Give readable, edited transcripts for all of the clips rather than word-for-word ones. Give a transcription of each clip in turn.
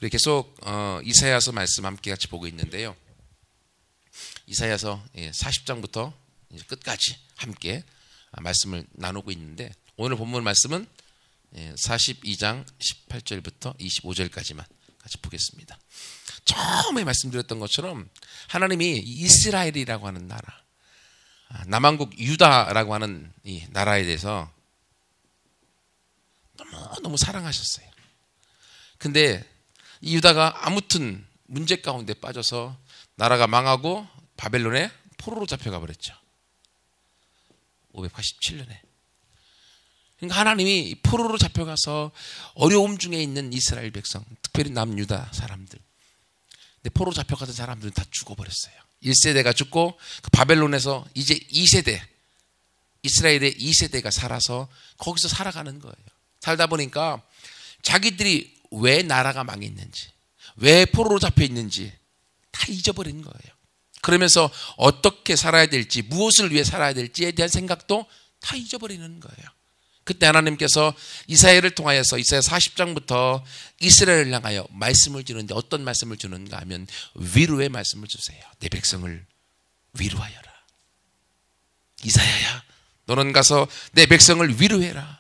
우리 계속 이사야서 말씀 함께 같이 보고 있는데요. 이사야서 40장부터 끝까지 함께 말씀을 나누고 있는데, 오늘 본문 말씀은 42장 18절부터 25절까지만 같이 보겠습니다. 처음에 말씀드렸던 것처럼 하나님이 이스라엘이라고 하는 나라, 남왕국 유다라고 하는 이 나라에 대해서 너무 사랑하셨어요. 근데 이 유다가 아무튼 문제 가운데 빠져서 나라가 망하고 바벨론에 포로로 잡혀가 버렸죠. 587년에. 그러니까 하나님이 포로로 잡혀가서 어려움 중에 있는 이스라엘 백성, 특별히 남유다 사람들, 근데 포로로 잡혀가던 사람들은 다 죽어버렸어요. 1세대가 죽고 그 바벨론에서 이제 2세대, 이스라엘의 2세대가 살아서 거기서 살아가는 거예요. 살다 보니까 자기들이 왜 나라가 망했는지, 왜 포로로 잡혀 있는지 다 잊어버린 거예요. 그러면서 어떻게 살아야 될지, 무엇을 위해 살아야 될지에 대한 생각도 다 잊어버리는 거예요. 그때 하나님께서 이사야를 통하여서 이사야 40장부터 이스라엘을 향하여 말씀을 주는데, 어떤 말씀을 주는가 하면 위로의 말씀을 주세요. 내 백성을 위로하여라. 이사야야, 너는 가서 내 백성을 위로해라.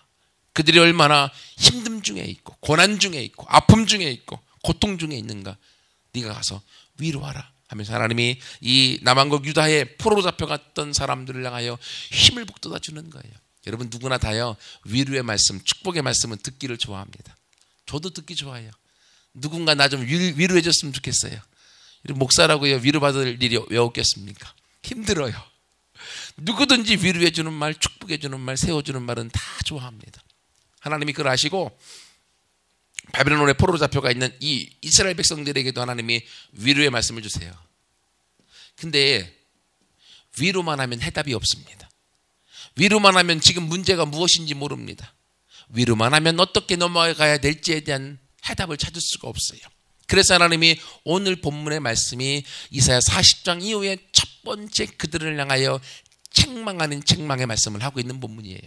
그들이 얼마나 힘듦 중에 있고 고난 중에 있고 아픔 중에 있고 고통 중에 있는가, 네가 가서 위로하라 하면서 하나님이 이 남왕국 유다에 포로로 잡혀갔던 사람들을 향하여 힘을 북돋아 주는 거예요. 여러분 누구나 다요, 위로의 말씀, 축복의 말씀은 듣기를 좋아합니다. 저도 듣기 좋아해요. 누군가 나 좀 위로해 줬으면 좋겠어요. 목사라고요, 위로받을 일이 왜 없겠습니까? 힘들어요. 누구든지 위로해 주는 말, 축복해 주는 말, 세워주는 말은 다 좋아합니다. 하나님이 그걸 아시고 바벨론에 포로로 잡혀가 있는 이 이스라엘 백성들에게도 하나님이 위로의 말씀을 주세요. 근데 위로만 하면 해답이 없습니다. 위로만 하면 지금 문제가 무엇인지 모릅니다. 위로만 하면 어떻게 넘어가야 될지에 대한 해답을 찾을 수가 없어요. 그래서 하나님이 오늘 본문의 말씀이 이사야 40장 이후에 첫 번째 그들을 향하여 책망 아닌 책망의 말씀을 하고 있는 본문이에요.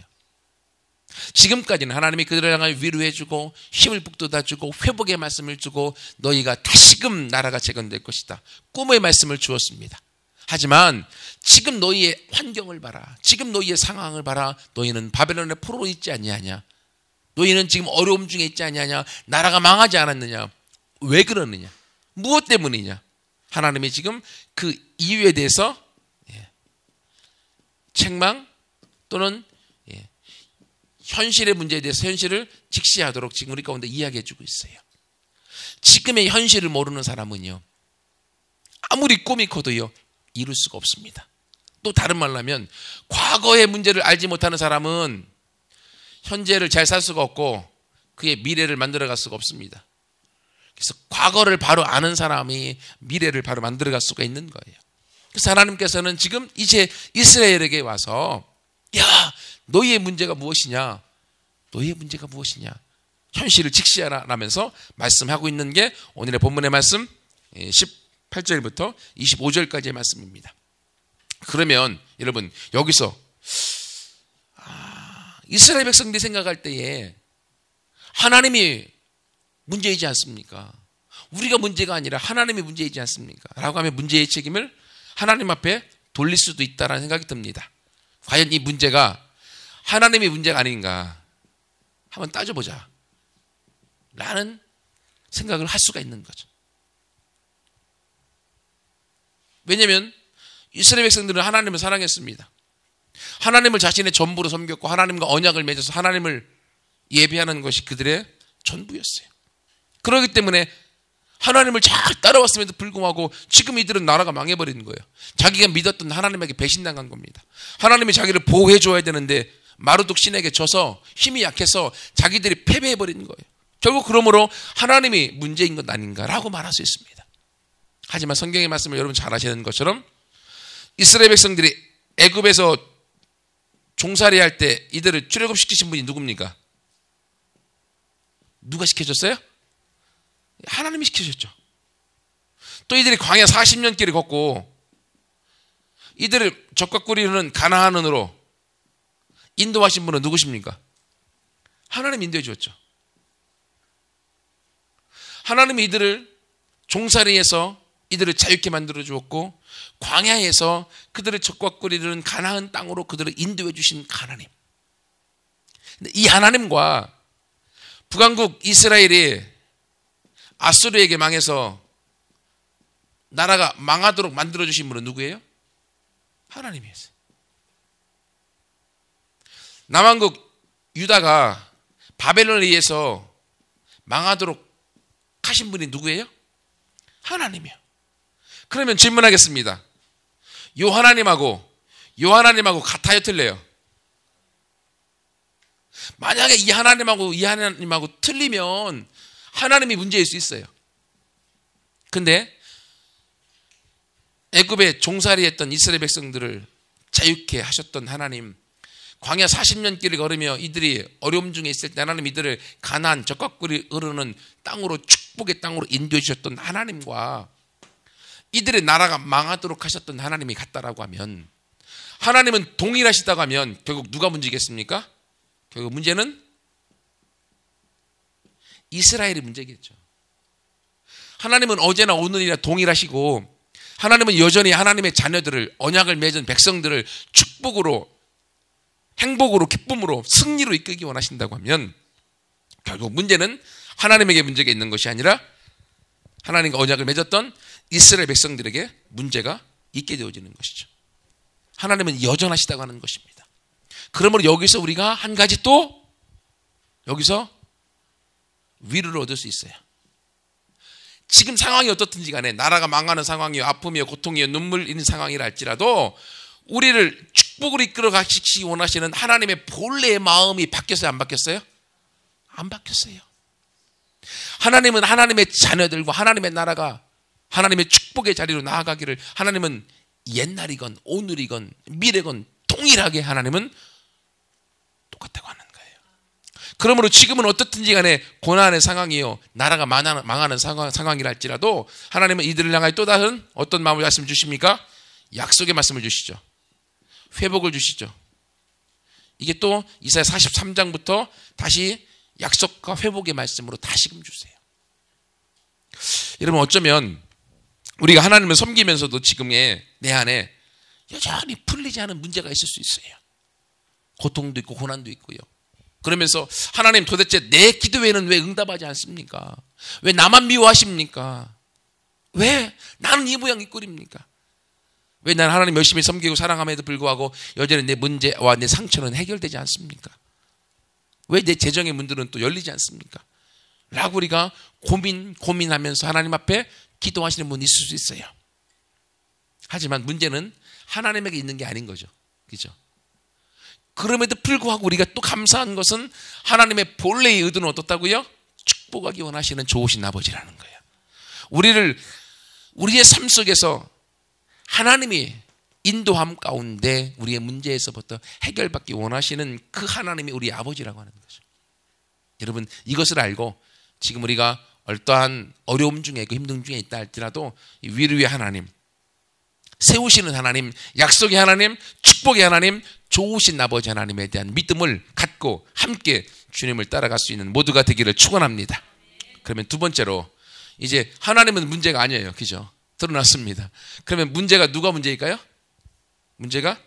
지금까지는 하나님이 그들을 향하여 위로해주고 힘을 북돋아주고 회복의 말씀을 주고 너희가 다시금 나라가 재건될 것이다, 꿈의 말씀을 주었습니다. 하지만 지금 너희의 환경을 봐라, 지금 너희의 상황을 봐라. 너희는 바벨론의 포로로 있지 아니하냐, 너희는 지금 어려움 중에 있지 아니하냐, 나라가 망하지 않았느냐, 왜 그러느냐, 무엇 때문이냐. 하나님이 지금 그 이유에 대해서 책망 또는 현실의 문제에 대해서 현실을 직시하도록 지금 우리 가운데 이야기해 주고 있어요. 지금의 현실을 모르는 사람은요, 아무리 꿈이 커도요 이룰 수가 없습니다. 또 다른 말로 하면 과거의 문제를 알지 못하는 사람은 현재를 잘 살 수가 없고 그의 미래를 만들어갈 수가 없습니다. 그래서 과거를 바로 아는 사람이 미래를 바로 만들어갈 수가 있는 거예요. 그래서 하나님께서는 지금 이제 이스라엘에게 와서, 야, 너희의 문제가 무엇이냐, 너희의 문제가 무엇이냐, 현실을 직시하라면서 말씀하고 있는 게 오늘의 본문의 말씀 18절부터 25절까지의 말씀입니다. 그러면 여러분 여기서 이스라엘 백성들이 생각할 때에 하나님이 문제이지 않습니까? 우리가 문제가 아니라 하나님이 문제이지 않습니까? 라고 하면 문제의 책임을 하나님 앞에 돌릴 수도 있다는 생각이 듭니다. 과연 이 문제가 하나님의 문제가 아닌가 한번 따져보자 라는 생각을 할 수가 있는 거죠. 왜냐하면 이스라엘 백성들은 하나님을 사랑했습니다. 하나님을 자신의 전부로 섬겼고 하나님과 언약을 맺어서 하나님을 예배하는 것이 그들의 전부였어요. 그렇기 때문에 하나님을 잘 따라왔음에도 불구하고 지금 이들은 나라가 망해버리는 거예요. 자기가 믿었던 하나님에게 배신당한 겁니다. 하나님이 자기를 보호해줘야 되는데 마르둑 신에게 져서 힘이 약해서 자기들이 패배해버리는 거예요. 결국 그러므로 하나님이 문제인 것 아닌가라고 말할 수 있습니다. 하지만 성경의 말씀을 여러분 잘 아시는 것처럼 이스라엘 백성들이 애굽에서 종살이 할 때 이들을 출애굽시키신 분이 누굽니까? 누가 시켜줬어요? 하나님이 시켜줬죠. 또 이들이 광야 40년 길을 걷고 이들을 적과 꿀이는 가나안으로 인도하신 분은 누구십니까? 하나님 인도해 주었죠. 하나님이 이들을 종살이에서 이들을 자유케 만들어 주었고 광야에서 그들을 적과 꿀이 흐르는 가나안 땅으로 그들을 인도해 주신 하나님. 이 하나님과 북왕국 이스라엘이 아수르에게 망해서 나라가 망하도록 만들어 주신 분은 누구예요? 하나님이었어요. 남왕국 유다가 바벨론에 의해서 망하도록 하신 분이 누구예요? 하나님이요. 그러면 질문하겠습니다. 요 하나님하고 같아요, 틀려요? 만약에 이 하나님하고 틀리면 하나님이 문제일 수 있어요. 근데 애굽에 종살이 했던 이스라엘 백성들을 자유케 하셨던 하나님, 광야 40년 길을 걸으며 이들이 어려움 중에 있을 때 하나님 이들을 가나안 적과 꿀이 흐르는 땅으로, 축복의 땅으로 인도해 주셨던 하나님과 이들의 나라가 망하도록 하셨던 하나님이 같다라고 하면, 하나님은 동일하시다고 하면 결국 누가 문제겠습니까? 결국 문제는 이스라엘이 문제겠죠. 하나님은 어제나 오늘이나 동일하시고, 하나님은 여전히 하나님의 자녀들을, 언약을 맺은 백성들을 축복으로, 행복으로, 기쁨으로, 승리로 이끌기 원하신다고 하면 결국 문제는 하나님에게 문제가 있는 것이 아니라 하나님과 언약을 맺었던 이스라엘 백성들에게 문제가 있게 되어지는 것이죠. 하나님은 여전하시다고 하는 것입니다. 그러므로 여기서 우리가 한 가지 또 여기서 위로를 얻을 수 있어요. 지금 상황이 어떻든지 간에 나라가 망하는 상황이요, 아픔이요, 고통이요, 눈물 있는 상황이라 할지라도 우리를 축복으로 이끌어 가시기 원하시는 하나님의 본래의 마음이 바뀌었어요, 안 바뀌었어요? 안 바뀌었어요. 하나님은 하나님의 자녀들과 하나님의 나라가 하나님의 축복의 자리로 나아가기를, 하나님은 옛날이건 오늘이건 미래건 동일하게 하나님은 똑같다고 하는 거예요. 그러므로 지금은 어떻든지 간에 고난의 상황이요, 나라가 망하는 상황이라 할지라도 하나님은 이들을 향하여 또 다른 어떤 마음을 말씀 주십니까? 약속의 말씀을 주시죠. 회복을 주시죠. 이게 또 이사야 43장부터 다시 약속과 회복의 말씀으로 다시금 주세요. 여러분, 어쩌면 우리가 하나님을 섬기면서도 지금의 내 안에 여전히 풀리지 않은 문제가 있을 수 있어요. 고통도 있고 고난도 있고요. 그러면서 하나님, 도대체 내 기도에는 왜 응답하지 않습니까? 왜 나만 미워하십니까? 왜 나는 이 모양 이 꼴입니까? 왜 난 하나님 열심히 섬기고 사랑함에도 불구하고 여전히 내 문제와 내 상처는 해결되지 않습니까? 왜 내 재정의 문들은 또 열리지 않습니까? 라고 우리가 고민하면서 하나님 앞에 기도하시는 분이 있을 수 있어요. 하지만 문제는 하나님에게 있는 게 아닌 거죠. 그죠? 그럼에도 불구하고 우리가 또 감사한 것은 하나님의 본래의 의도는 어떻다고요? 축복하기 원하시는 좋으신 아버지라는 거예요. 우리의 삶 속에서 하나님이 인도함 가운데 우리의 문제에서부터 해결받기 원하시는 그 하나님이 우리 아버지라고 하는 거죠. 여러분, 이것을 알고 지금 우리가 어떠한 어려움 중에 있고 힘든 중에 있다 할지라도 위로의 하나님, 세우시는 하나님, 약속의 하나님, 축복의 하나님, 좋으신 아버지 하나님에 대한 믿음을 갖고 함께 주님을 따라갈 수 있는 모두가 되기를 축원합니다. 그러면 두 번째로, 이제 하나님은 문제가 아니에요. 그죠? 드러났습니다. 그러면 문제가 누가 문제일까요? 문제가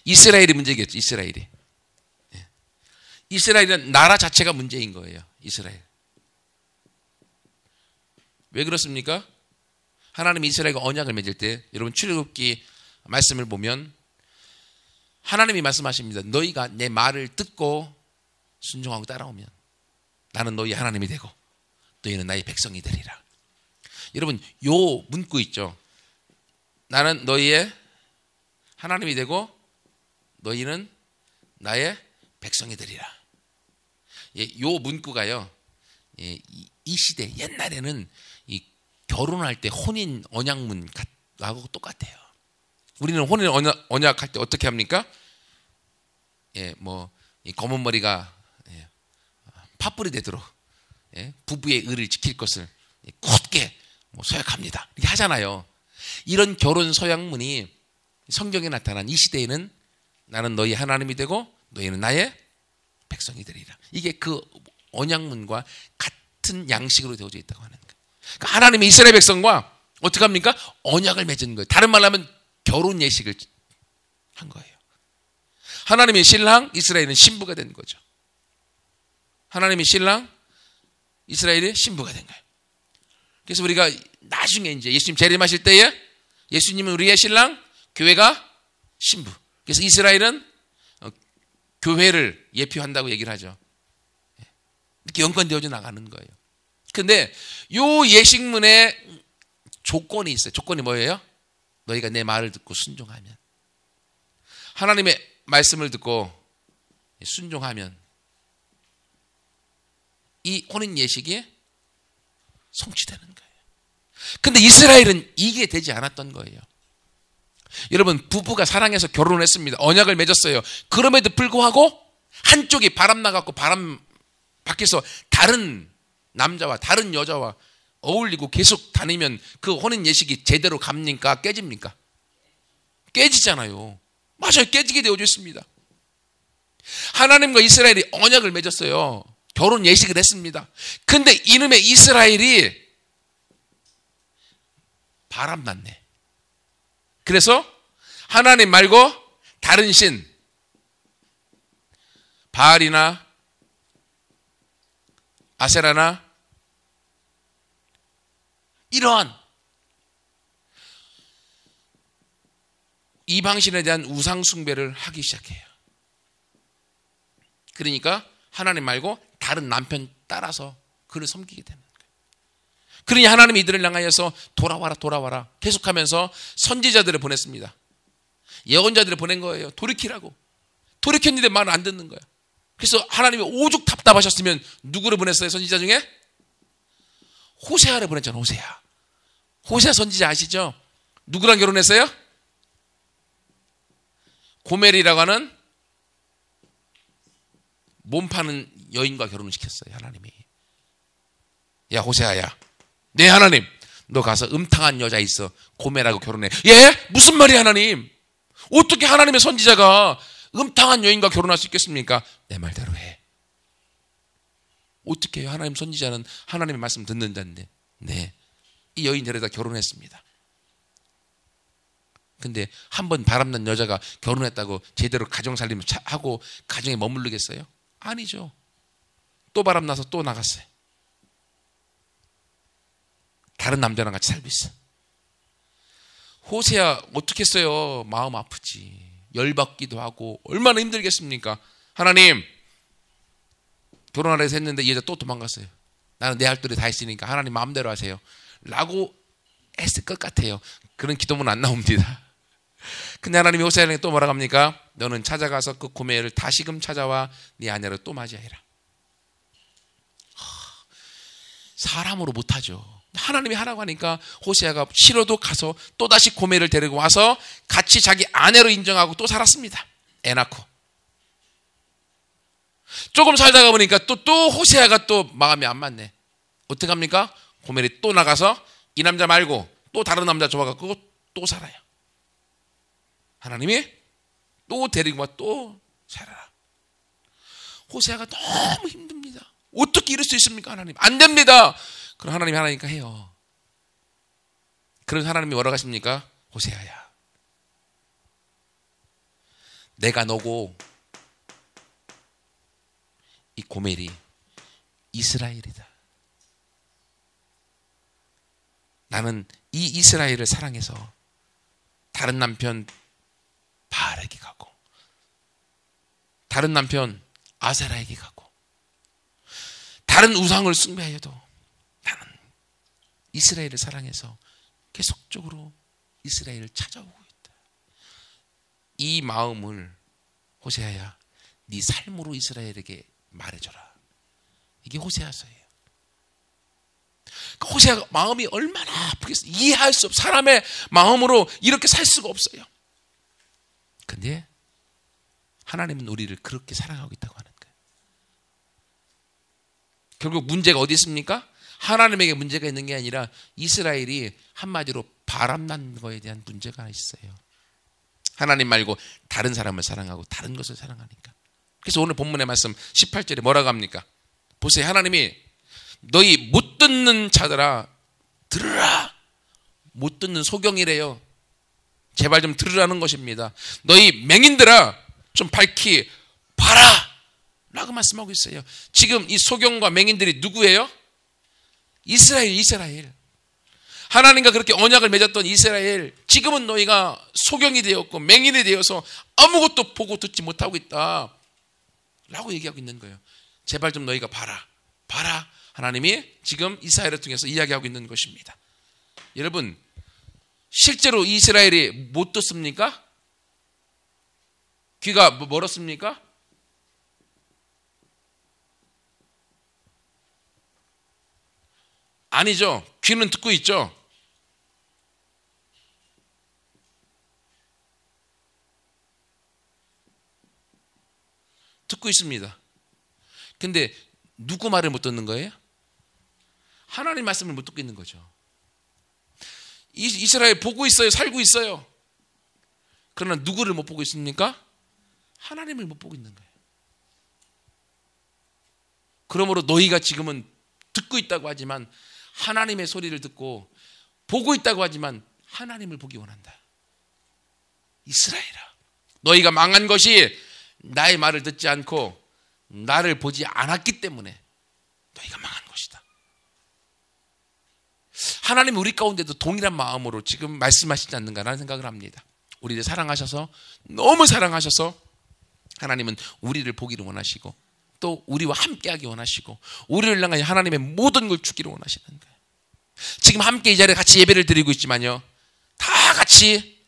이스라엘이 문제겠죠. 이스라엘이. 이스라엘은 나라 자체가 문제인 거예요. 이스라엘. 왜 그렇습니까? 하나님이 이스라엘과 언약을 맺을 때, 여러분 출애굽기 말씀을 보면 하나님이 말씀하십니다. 너희가 내 말을 듣고 순종하고 따라오면 나는 너희 하나님이 되고 너희는 나의 백성이 되리라. 여러분, 요 문구 있죠. 나는 너희의 하나님이 되고 너희는 나의 백성이 되리라. 요 문구가요, 이 시대 옛날에는 이 결혼할 때 혼인 언약문하고 똑같아요. 우리는 혼인 언약할 때 어떻게 합니까? 이 검은 머리가 팥불이 되도록 부부의 의를 지킬 것을 굳게 서약합니다. 이렇게 하잖아요. 이런 결혼 서약문이 성경에 나타난 이 시대에는 나는 너희 하나님이 되고 너희는 나의 백성이 되리라. 이게 그 언약문과 같은 같은 양식으로 되어져 있다고 하는 거예요. 그러니까 하나님이 이스라엘 백성과 어떻게 합니까? 언약을 맺은 거예요. 다른 말로 하면 결혼 예식을 한 거예요. 하나님의 신랑, 이스라엘은 신부가 된 거죠. 하나님의 신랑, 이스라엘의 신부가 된 거예요. 그래서 우리가 나중에 이제 예수님 재림하실 때에 예수님은 우리의 신랑, 교회가 신부. 그래서 이스라엘은 교회를 예표한다고 얘기를 하죠. 이렇게 연관되어져 나가는 거예요. 근데 요 예식문에 조건이 있어요. 조건이 뭐예요? 너희가 내 말을 듣고 순종하면, 하나님의 말씀을 듣고 순종하면 이 혼인 예식이 성취되는 거예요. 근데 이스라엘은 이게 되지 않았던 거예요. 여러분, 부부가 사랑해서 결혼을 했습니다. 언약을 맺었어요. 그럼에도 불구하고 한쪽이 바람 나갖고 바람 밖에서 다른 남자와 다른 여자와 어울리고 계속 다니면 그 혼인 예식이 제대로 갑니까? 깨집니까? 깨지잖아요. 맞아요. 깨지게 되어져 있습니다. 하나님과 이스라엘이 언약을 맺었어요. 결혼 예식을 했습니다. 근데 이놈의 이스라엘이 바람났네. 그래서 하나님 말고 다른 신, 바알이나 아세라나 이러한 이방신에 대한 우상 숭배를 하기 시작해요. 그러니까 하나님 말고 다른 남편 따라서 그를 섬기게 되는 거예요. 그러니 하나님이 이들을 향하여서 돌아와라 돌아와라 계속하면서 선지자들을 보냈습니다. 예언자들을 보낸 거예요. 돌이키라고. 돌이켰는데 말을 안 듣는 거야. 그래서 하나님이 오죽 답답하셨으면 누구를 보냈어요? 선지자 중에? 호세아를 보냈잖아요. 호세아. 호세아 선지자 아시죠? 누구랑 결혼했어요? 고멜이라고 하는 몸 파는 여인과 결혼을 시켰어요. 하나님이. 야 호세아야, 네 하나님, 너 가서 음탕한 여자 있어 고멜하고 결혼해. 예? 무슨 말이야 하나님? 어떻게 하나님의 선지자가 음탕한 여인과 결혼할 수 있겠습니까? 내 말대로 해. 어떻게 해요? 하나님 선지자는 하나님의 말씀 듣는 자인데. 네, 이 여인 데려다 결혼했습니다. 근데 한 번 바람난 여자가 결혼했다고 제대로 가정살림 하고 가정에 머무르겠어요? 아니죠. 또 바람나서 또 나갔어요. 다른 남자랑 같이 살고 있어. 호세아 어떻게 했어요? 마음 아프지. 열받기도 하고 얼마나 힘들겠습니까? 하나님, 결혼하라 해서 했는데 이 여자 또 도망갔어요. 나는 내 할 도리 다 했으니까 하나님 마음대로 하세요 라고 했을 것 같아요. 그런 기도문 안 나옵니다. 근데 하나님이 호세아에게 또 뭐라고 합니까? 너는 찾아가서 그 고멜을 다시금 찾아와 네 아내로 또 맞이하라. 사람으로 못하죠. 하나님이 하라고 하니까 호세아가 싫어도 가서 또다시 고멜을 데리고 와서 같이 자기 아내로 인정하고 또 살았습니다. 애 낳고. 조금 살다가 보니까 또 호세아가 또 마음이 안 맞네. 어떻게 합니까? 고멜이 또 나가서 이 남자 말고 또 다른 남자 좋아갖고 또 살아요. 하나님이 또 데리고 와 또 살아라. 호세아가 너무 힘듭니다. 어떻게 이럴 수 있습니까? 하나님 안 됩니다. 그럼 하나님이 하나니까 해요. 그래서 하나님이 뭐라고 하십니까? 호세아야, 내가 너고 이 고멜이 이스라엘이다. 나는 이 이스라엘을 사랑해서 다른 남편 바알에게 가고 다른 남편 아세라에게 가고 다른 우상을 숭배하여도 나는 이스라엘을 사랑해서 계속적으로 이스라엘을 찾아오고 있다. 이 마음을 호세아야, 네 삶으로 이스라엘에게 말해줘라. 이게 호세아서예요. 호세아가 마음이 얼마나 아프겠어요. 이해할 수 없어요. 사람의 마음으로 이렇게 살 수가 없어요. 근데 하나님은 우리를 그렇게 사랑하고 있다고 하는 거예요. 결국 문제가 어디 있습니까? 하나님에게 문제가 있는 게 아니라 이스라엘이 한마디로 바람난 거에 대한 문제가 있어요. 하나님 말고 다른 사람을 사랑하고 다른 것을 사랑하니까. 그래서 오늘 본문의 말씀 18절에 뭐라고 합니까? 보세요. 하나님이 너희 못 듣는 자들아 들으라. 못 듣는 소경이래요. 제발 좀 들으라는 것입니다. 너희 맹인들아 좀 밝히 봐라 라고 말씀하고 있어요. 지금 이 소경과 맹인들이 누구예요? 이스라엘. 하나님과 그렇게 언약을 맺었던 이스라엘. 지금은 너희가 소경이 되었고 맹인이 되어서 아무것도 보고 듣지 못하고 있다 라고 얘기하고 있는 거예요. 제발 좀 너희가 봐라. 하나님이 지금 이스라엘을 통해서 이야기하고 있는 것입니다. 여러분, 실제로 이스라엘이 못 듣습니까? 귀가 멀었습니까? 아니죠. 귀는 듣고 있죠. 듣고 있습니다. 근데 누구 말을 못 듣는 거예요? 하나님 말씀을 못 듣고 있는 거죠. 이스라엘 보고 있어요. 살고 있어요. 그러나 누구를 못 보고 있습니까? 하나님을 못 보고 있는 거예요. 그러므로 너희가 지금은 듣고 있다고 하지만 하나님의 소리를 듣고 보고 있다고 하지만 하나님을 보기 원한다. 이스라엘아, 너희가 망한 것이 나의 말을 듣지 않고 나를 보지 않았기 때문에 너희가 망한 것이다. 하나님은 우리 가운데도 동일한 마음으로 지금 말씀하시지 않는가라는 생각을 합니다. 우리를 사랑하셔서, 너무 사랑하셔서 하나님은 우리를 보기를 원하시고 또 우리와 함께하기 원하시고 우리를 향하여 하나님의 모든 걸 주기를 원하시는 거예요. 지금 함께 이 자리에 같이 예배를 드리고 있지만요, 다 같이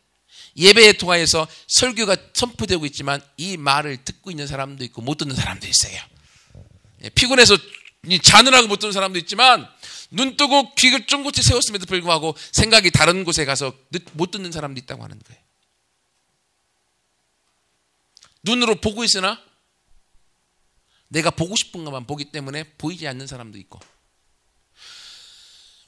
예배에 통하여서 설교가 선포되고 있지만 이 말을 듣고 있는 사람도 있고 못 듣는 사람도 있어요. 피곤해서 자느라고 못 듣는 사람도 있지만 눈 뜨고 귀를 쫑긋이 세웠음에도 불구하고 생각이 다른 곳에 가서 못 듣는 사람도 있다고 하는 거예요. 눈으로 보고 있으나 내가 보고 싶은 것만 보기 때문에 보이지 않는 사람도 있고,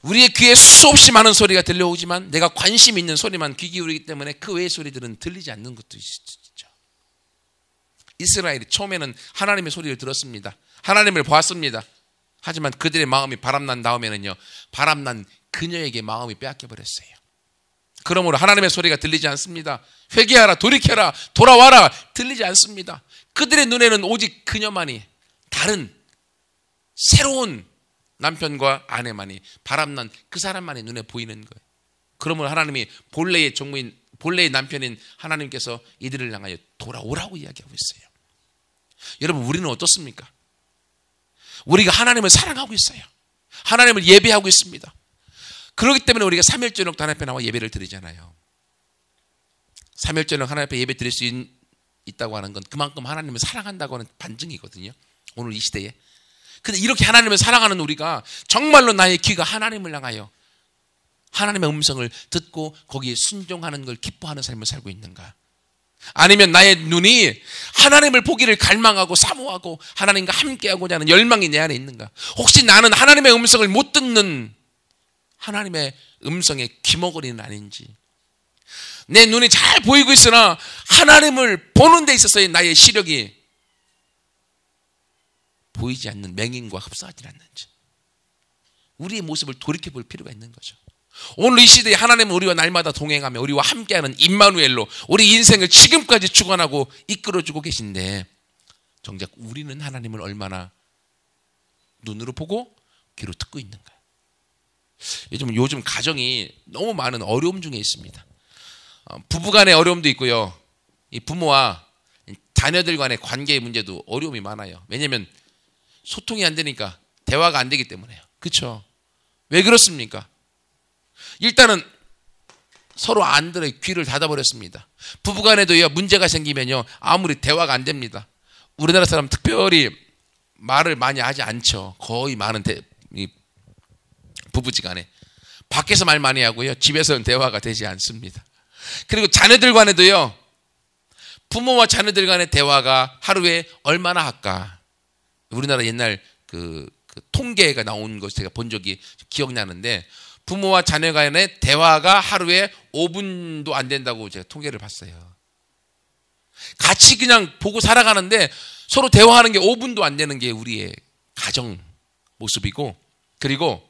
우리의 귀에 수없이 많은 소리가 들려오지만 내가 관심 있는 소리만 귀 기울이기 때문에 그 외의 소리들은 들리지 않는 것도 있죠. 이스라엘이 처음에는 하나님의 소리를 들었습니다. 하나님을 보았습니다. 하지만 그들의 마음이 바람난 다음에는요, 바람난 그녀에게 마음이 빼앗겨 버렸어요. 그러므로 하나님의 소리가 들리지 않습니다. 회개하라, 돌이켜라, 돌아와라, 들리지 않습니다. 그들의 눈에는 오직 그녀만이, 다른 새로운 남편과 아내만이, 바람난 그 사람만이 눈에 보이는 거예요. 그러므로 하나님이 본래의 종무인, 본래의 남편인 하나님께서 이들을 향하여 돌아오라고 이야기하고 있어요. 여러분, 우리는 어떻습니까? 우리가 하나님을 사랑하고 있어요. 하나님을 예배하고 있습니다. 그렇기 때문에 우리가 삼일절녁 하나님 앞에 나와 예배를 드리잖아요. 삼일절녁 하나님 앞에 예배 드릴 수 있다고 하는 건 그만큼 하나님을 사랑한다고 하는 반증이거든요. 오늘 이 시대에. 근데 이렇게 하나님을 사랑하는 우리가 정말로 나의 귀가 하나님을 향하여 하나님의 음성을 듣고 거기에 순종하는 걸 기뻐하는 삶을 살고 있는가? 아니면 나의 눈이 하나님을 보기를 갈망하고 사모하고 하나님과 함께하고자 하는 열망이 내 안에 있는가? 혹시 나는 하나님의 음성을 못 듣는 하나님의 음성의 귀머거리는 아닌지, 내 눈이 잘 보이고 있으나 하나님을 보는 데 있어서의 나의 시력이 보이지 않는 맹인과 흡사하지 않는지, 우리의 모습을 돌이켜볼 필요가 있는 거죠. 오늘 이 시대에 하나님은 우리와 날마다 동행하며 우리와 함께하는 임마누엘로 우리 인생을 지금까지 주관하고 이끌어주고 계신데, 정작 우리는 하나님을 얼마나 눈으로 보고 귀로 듣고 있는가? 요즘 가정이 너무 많은 어려움 중에 있습니다. 부부간의 어려움도 있고요, 이 부모와 자녀들 간의 관계의 문제도 어려움이 많아요. 왜냐하면 소통이 안 되니까, 대화가 안 되기 때문에요. 그렇죠? 왜 그렇습니까? 일단은 서로 안 들어요. 귀를 닫아버렸습니다. 부부간에도요, 문제가 생기면요, 아무리 대화가 안 됩니다. 우리나라 사람 특별히 말을 많이 하지 않죠. 거의 많은 부부지간에 밖에서 말 많이 하고요, 집에서는 대화가 되지 않습니다. 그리고 자녀들 간에도요, 부모와 자녀들 간의 대화가 하루에 얼마나 할까? 우리나라 옛날 그 통계가 나온 것 제가 본 적이 기억나는데, 부모와 자녀 간의 대화가 하루에 5분도 안 된다고 제가 통계를 봤어요. 같이 그냥 보고 살아가는데 서로 대화하는 게 5분도 안 되는 게 우리의 가정 모습이고, 그리고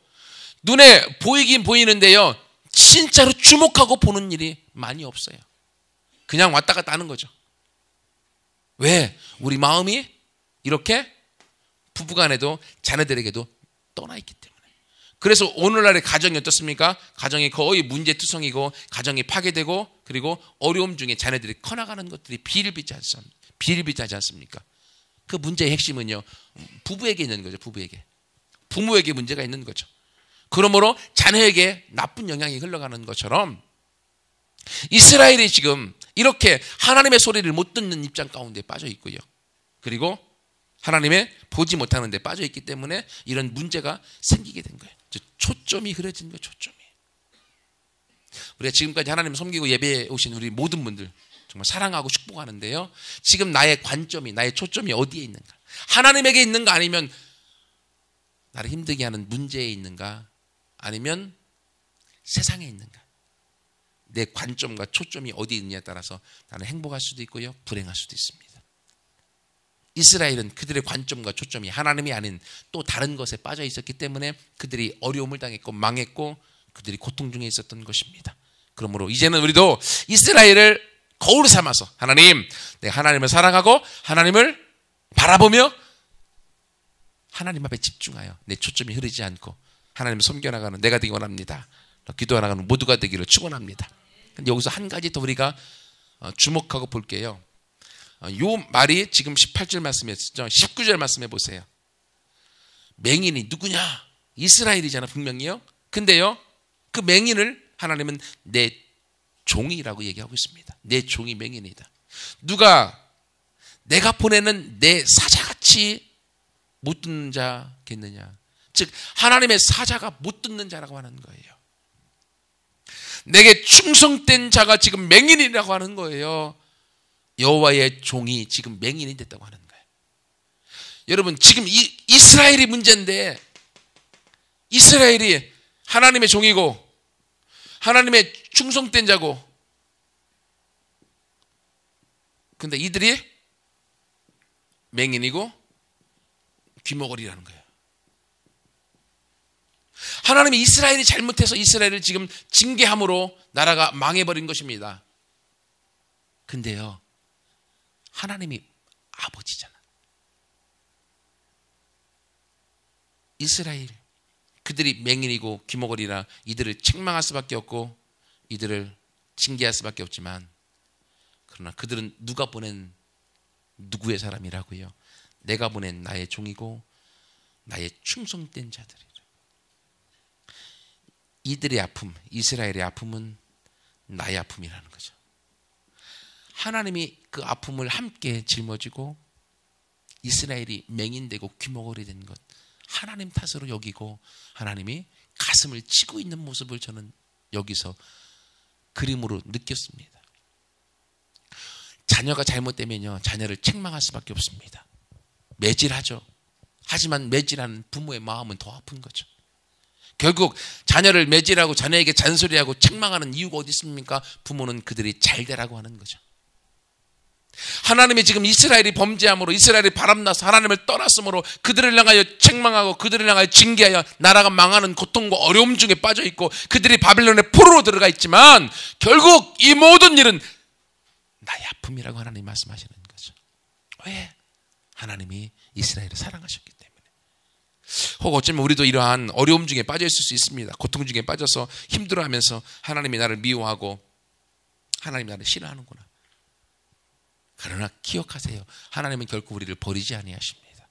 눈에 보이긴 보이는데요, 진짜로 주목하고 보는 일이 많이 없어요. 그냥 왔다 갔다 하는 거죠. 왜? 우리 마음이 이렇게 부부간에도 자녀들에게도 떠나 있기 때문에. 그래서 오늘날의 가정이 어떻습니까? 가정이 거의 문제투성이고 가정이 파괴되고 그리고 어려움 중에 자녀들이 커나가는 것들이 비일비재하지 않습니까? 그 문제의 핵심은요, 부부에게 있는 거죠. 부모에게 문제가 있는 거죠. 그러므로 자녀에게 나쁜 영향이 흘러가는 것처럼 이스라엘이 지금 이렇게 하나님의 소리를 못 듣는 입장 가운데 빠져 있고요. 그리고 하나님의 보지 못하는 데 빠져 있기 때문에 이런 문제가 생기게 된 거예요. 초점이 흐려진 거예요. 초점이. 우리가 지금까지 하나님 섬기고 예배에 오신 우리 모든 분들 정말 사랑하고 축복하는데요, 지금 나의 관점이, 나의 초점이 어디에 있는가? 하나님에게 있는가, 아니면 나를 힘들게 하는 문제에 있는가, 아니면 세상에 있는가? 내 관점과 초점이 어디에 있느냐에 따라서 나는 행복할 수도 있고요, 불행할 수도 있습니다. 이스라엘은 그들의 관점과 초점이 하나님이 아닌 또 다른 것에 빠져 있었기 때문에 그들이 어려움을 당했고 망했고 그들이 고통 중에 있었던 것입니다. 그러므로 이제는 우리도 이스라엘을 거울 삼아서 하나님, 내가 하나님을 사랑하고 하나님을 바라보며 하나님 앞에 집중하여 내 초점이 흐르지 않고 하나님을 섬겨나가는 내가 되기 원합니다. 기도하나가는 모두가 되기를 축원합니다. 근데 여기서 한 가지 더 우리가 주목하고 볼게요. 요 말이 지금 18절 말씀에 있었죠. 19절 말씀해 보세요. 맹인이 누구냐? 이스라엘이잖아, 분명히요. 근데요, 그 맹인을 하나님은 내 종이라고 얘기하고 있습니다. 내 종이 맹인이다. 누가 내가 보내는 내 사자같이 못 듣는 자겠느냐? 즉 하나님의 사자가 못 듣는 자라고 하는 거예요. 내게 충성된 자가 지금 맹인이라고 하는 거예요. 여호와의 종이 지금 맹인이 됐다고 하는 거예요. 여러분, 지금 이스라엘이 문제인데, 이스라엘이 하나님의 종이고 하나님의 충성된 자고, 근데 이들이 맹인이고 귀머거리라는 거예요. 하나님이 이스라엘이 잘못해서 이스라엘을 지금 징계함으로 나라가 망해버린 것입니다. 근데요, 하나님이 아버지잖아. 이스라엘, 그들이 맹인이고 귀머거리라 이들을 책망할 수밖에 없고 이들을 징계할 수밖에 없지만, 그러나 그들은 누가 보낸 누구의 사람이라고요? 내가 보낸 나의 종이고 나의 충성된 자들이라. 이들의 아픔, 이스라엘의 아픔은 나의 아픔이라는 거죠. 하나님이 그 아픔을 함께 짊어지고 이스라엘이 맹인되고 귀머거리 된 것, 하나님 탓으로 여기고 하나님이 가슴을 치고 있는 모습을 저는 여기서 그림으로 느꼈습니다. 자녀가 잘못되면요, 자녀를 책망할 수밖에 없습니다. 매질하죠. 하지만 매질하는 부모의 마음은 더 아픈 거죠. 결국 자녀를 매질하고 자녀에게 잔소리하고 책망하는 이유가 어디 있습니까? 부모는 그들이 잘 되라고 하는 거죠. 하나님이 지금 이스라엘이 범죄함으로, 이스라엘이 바람나서 하나님을 떠났으므로 그들을 향하여 책망하고 그들을 향하여 징계하여 나라가 망하는 고통과 어려움 중에 빠져 있고 그들이 바빌론의 포로로 들어가 있지만, 결국 이 모든 일은 나의 아픔이라고 하나님 말씀하시는 거죠. 왜? 하나님이 이스라엘을 사랑하셨기 때문에. 혹 어쩌면 우리도 이러한 어려움 중에 빠져 있을 수 있습니다. 고통 중에 빠져서 힘들어하면서 하나님이 나를 미워하고 하나님이 나를 싫어하는구나. 그러나 기억하세요. 하나님은 결코 우리를 버리지 아니하십니다.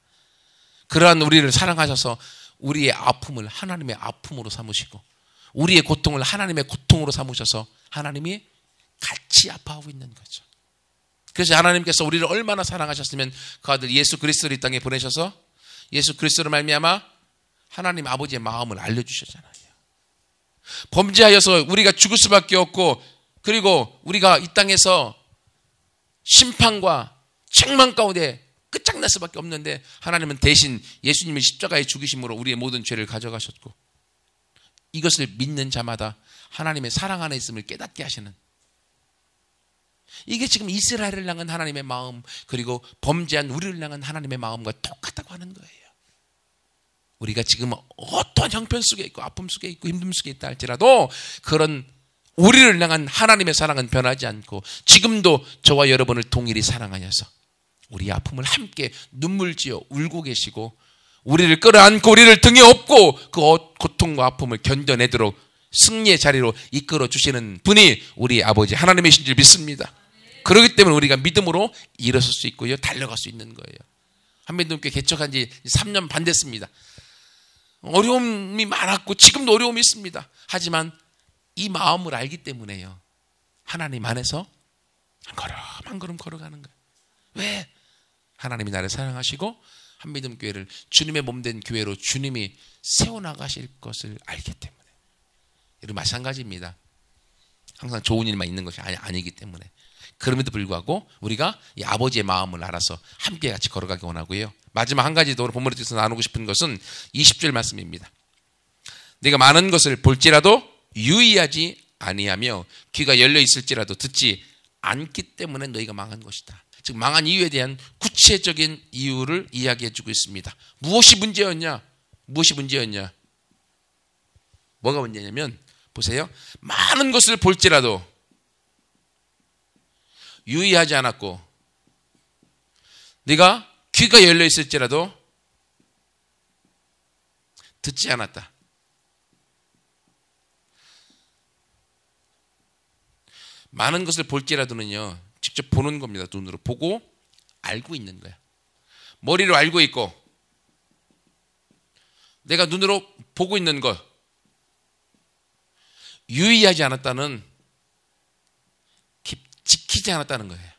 그러한 우리를 사랑하셔서 우리의 아픔을 하나님의 아픔으로 삼으시고 우리의 고통을 하나님의 고통으로 삼으셔서 하나님이 같이 아파하고 있는 거죠. 그래서 하나님께서 우리를 얼마나 사랑하셨으면 그 아들 예수 그리스도를 이 땅에 보내셔서 예수 그리스도를 말미암아 하나님 아버지의 마음을 알려주셨잖아요. 범죄하여서 우리가 죽을 수밖에 없고, 그리고 우리가 이 땅에서 심판과 책망 가운데 끝장날 수밖에 없는데, 하나님은 대신 예수님의 십자가의 죽으심으로 우리의 모든 죄를 가져가셨고, 이것을 믿는 자마다 하나님의 사랑 안에 있음을 깨닫게 하시는, 이게 지금 이스라엘을 향한 하나님의 마음, 그리고 범죄한 우리를 향한 하나님의 마음과 똑같다고 하는 거예요. 우리가 지금 어떠한 형편 속에 있고 아픔 속에 있고 힘듦 속에 있다 할지라도 그런 우리를 향한 하나님의 사랑은 변하지 않고 지금도 저와 여러분을 동일히 사랑하셔서 우리 아픔을 함께 눈물 지어 울고 계시고 우리를 끌어안고 우리를 등에 업고 그 고통과 아픔을 견뎌내도록 승리의 자리로 이끌어 주시는 분이 우리 아버지 하나님이신 줄 믿습니다. 그렇기 때문에 우리가 믿음으로 일어설 수 있고요, 달려갈 수 있는 거예요. 한민동교회 개척한 지 3년 반 됐습니다. 어려움이 많았고 지금도 어려움이 있습니다. 하지만 이 마음을 알기 때문에요, 하나님 안에서 한 걸음 한 걸음 걸어가는 거예요. 왜? 하나님이 나를 사랑하시고 한민동교회를 주님의 몸된 교회로 주님이 세워나가실 것을 알기 때문에. 여러분 마찬가지입니다. 항상 좋은 일만 있는 것이 아니기 때문에. 그럼에도 불구하고 우리가 이 아버지의 마음을 알아서 함께 같이 걸어가기 원하고요. 마지막 한 가지 더 본문에 대해서 나누고 싶은 것은 20절 말씀입니다. 내가 많은 것을 볼지라도 유의하지 아니하며 귀가 열려 있을지라도 듣지 않기 때문에 너희가 망한 것이다. 즉 망한 이유에 대한 구체적인 이유를 이야기해 주고 있습니다. 무엇이 문제였냐? 무엇이 문제였냐? 뭐가 문제냐면 보세요. 많은 것을 볼지라도 유의하지 않았고 네가 귀가 열려 있을지라도 듣지 않았다. 많은 것을 볼지라도는요, 직접 보는 겁니다. 눈으로 보고 알고 있는 거야. 머리로 알고 있고 내가 눈으로 보고 있는 것, 유의하지 않았다는, 지키지 않았다는 거예요.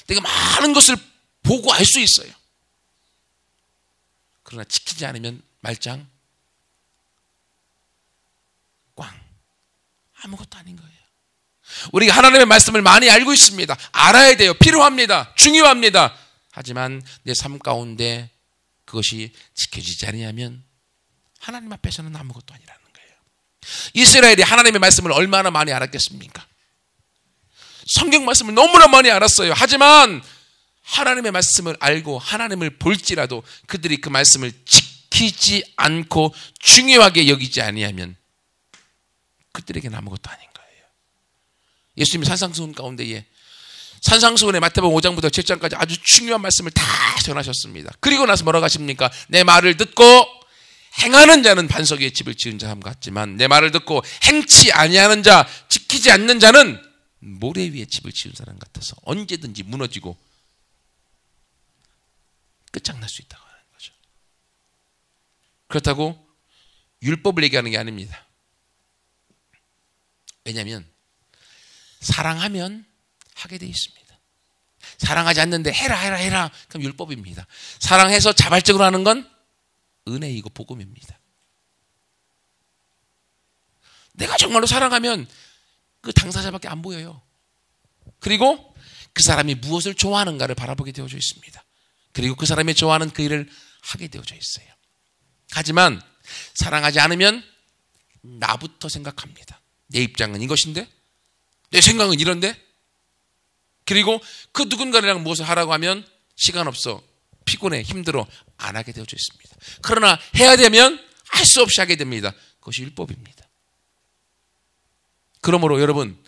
내가 많은 것을 보고 알 수 있어요. 그러나 지키지 않으면 말짱 꽝, 아무것도 아닌 거예요. 우리가 하나님의 말씀을 많이 알고 있습니다. 알아야 돼요. 필요합니다. 중요합니다. 하지만 내 삶 가운데 그것이 지켜지지 않으면 하나님 앞에서는 아무것도 아니라는 거예요. 이스라엘이 하나님의 말씀을 얼마나 많이 알았겠습니까? 성경 말씀을 너무나 많이 알았어요. 하지만 하나님의 말씀을 알고 하나님을 볼지라도 그들이 그 말씀을 지키지 않고 중요하게 여기지 아니하면 그들에게는 아무것도 아닌 거예요. 예수님이 산상수훈 가운데에 산상수훈의 마태복음 5장부터 7장까지 아주 중요한 말씀을 다 전하셨습니다. 그리고 나서 뭐라고 하십니까? 내 말을 듣고 행하는 자는 반석 위에 집을 지은 자와 같지만 내 말을 듣고 행치 아니하는 자, 지키지 않는 자는 모래 위에 집을 지은 사람 같아서 언제든지 무너지고 끝장날 수 있다고 하는 거죠. 그렇다고 율법을 얘기하는 게 아닙니다. 왜냐하면 사랑하면 하게 돼 있습니다. 사랑하지 않는데 해라 그럼 율법입니다. 사랑해서 자발적으로 하는 건 은혜이고 복음입니다. 내가 정말로 사랑하면 그 당사자밖에 안 보여요. 그리고 그 사람이 무엇을 좋아하는가를 바라보게 되어져 있습니다. 그리고 그 사람이 좋아하는 그 일을 하게 되어져 있어요. 하지만 사랑하지 않으면 나부터 생각합니다. 내 입장은 이것인데, 내 생각은 이런데, 그리고 그 누군가랑 무엇을 하라고 하면 시간 없어, 피곤해, 힘들어, 안 하게 되어져 있습니다. 그러나 해야 되면 할 수 없이 하게 됩니다. 그것이 율법입니다. 그러므로 여러분,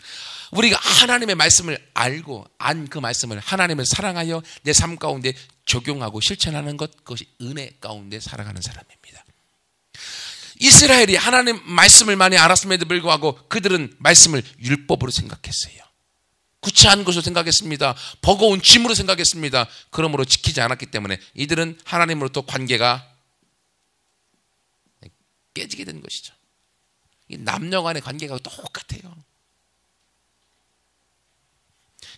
우리가 하나님의 말씀을 알고 안 그 말씀을 하나님을 사랑하여 내 삶 가운데 적용하고 실천하는 것, 그것이 은혜 가운데 살아가는 사람입니다. 이스라엘이 하나님 말씀을 많이 알았음에도 불구하고 그들은 말씀을 율법으로 생각했어요. 구차한 것으로 생각했습니다. 버거운 짐으로 생각했습니다. 그러므로 지키지 않았기 때문에 이들은 하나님으로부터 관계가 깨지게 된 것이죠. 남녀 간의 관계가 똑같아요.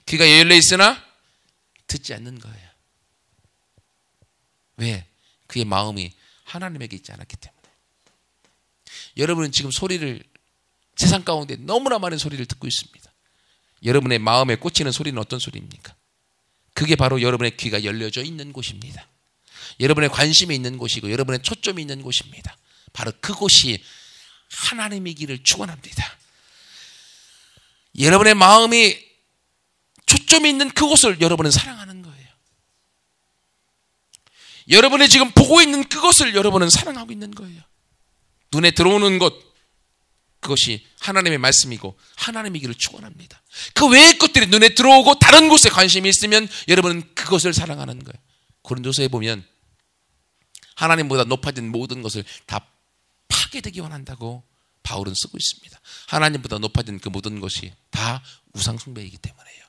귀가 열려 있으나 듣지 않는 거예요. 왜? 그의 마음이 하나님에게 있지 않았기 때문에. 여러분은 지금 소리를, 세상 가운데 너무나 많은 소리를 듣고 있습니다. 여러분의 마음에 꽂히는 소리는 어떤 소리입니까? 그게 바로 여러분의 귀가 열려져 있는 곳입니다. 여러분의 관심이 있는 곳이고 여러분의 초점이 있는 곳입니다. 바로 그곳이 하나님이기를 축원합니다. 여러분의 마음이 초점이 있는 그곳을 여러분은 사랑하는 거예요. 여러분이 지금 보고 있는 그것을 여러분은 사랑하고 있는 거예요. 눈에 들어오는 것, 그것이 하나님의 말씀이고 하나님이기를 축원합니다. 그 외의 것들이 눈에 들어오고 다른 곳에 관심이 있으면 여러분은 그것을 사랑하는 거예요. 고린도서에 보면 하나님보다 높아진 모든 것을 다 파괴되기 원한다고 바울은 쓰고 있습니다. 하나님보다 높아진 그 모든 것이 다 우상 숭배이기 때문에요.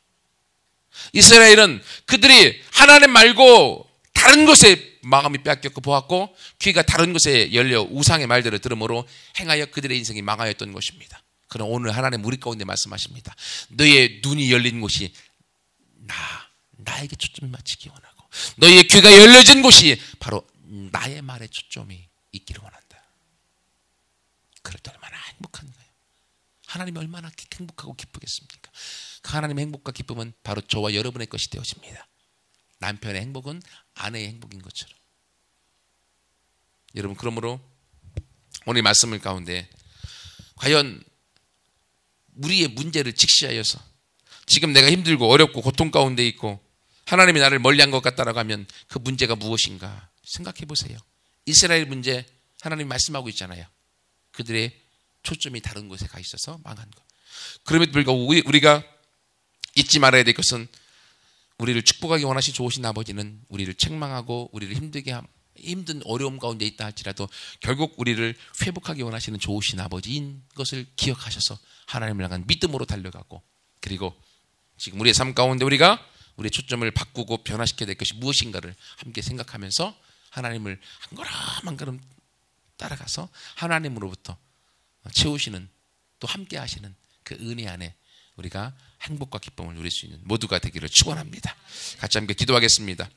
이스라엘은 그들이 하나님 말고 다른 것에 마음이 빼앗겼고 보았고 귀가 다른 것에 열려 우상의 말들을 들음으로 행하여 그들의 인생이 망하였던 것입니다. 그럼 오늘 하나님 우리 가운데 말씀하십니다. 너의 눈이 열린 곳이 나에게 초점을 맞추기 원하고 너의 귀가 열려진 곳이 바로 나의 말에 초점이 있기를 원한다. 그럴 때 얼마나 행복한 거예요. 하나님이 얼마나 행복하고 기쁘겠습니까? 그 하나님의 행복과 기쁨은 바로 저와 여러분의 것이 되어집니다. 남편의 행복은 아내의 행복인 것처럼. 여러분, 그러므로 오늘 말씀을 가운데 과연 우리의 문제를 직시하여서 지금 내가 힘들고 어렵고 고통 가운데 있고 하나님이 나를 멀리한 것 같다라고 하면 그 문제가 무엇인가 생각해 보세요. 이스라엘 문제 하나님 말씀하고 있잖아요. 그들의 초점이 다른 곳에 가 있어서 망한 것. 그럼에도 불구하고 우리가 잊지 말아야 될 것은 우리를 축복하기 원하시 좋으신 아버지는 우리를 책망하고 우리를 힘든 어려움 가운데 있다 할지라도 결국 우리를 회복하기 원하시는 좋으신 아버지인 것을 기억하셔서 하나님을 향한 믿음으로 달려가고, 그리고 지금 우리의 삶 가운데 우리가 우리의 초점을 바꾸고 변화시켜야 될 것이 무엇인가를 함께 생각하면서 하나님을 한 걸음 한 걸음 따라가서 하나님으로부터 채우시는, 또 함께 하시는 그 은혜 안에 우리가 행복과 기쁨을 누릴 수 있는 모두가 되기를 축원합니다. 같이 함께 기도하겠습니다.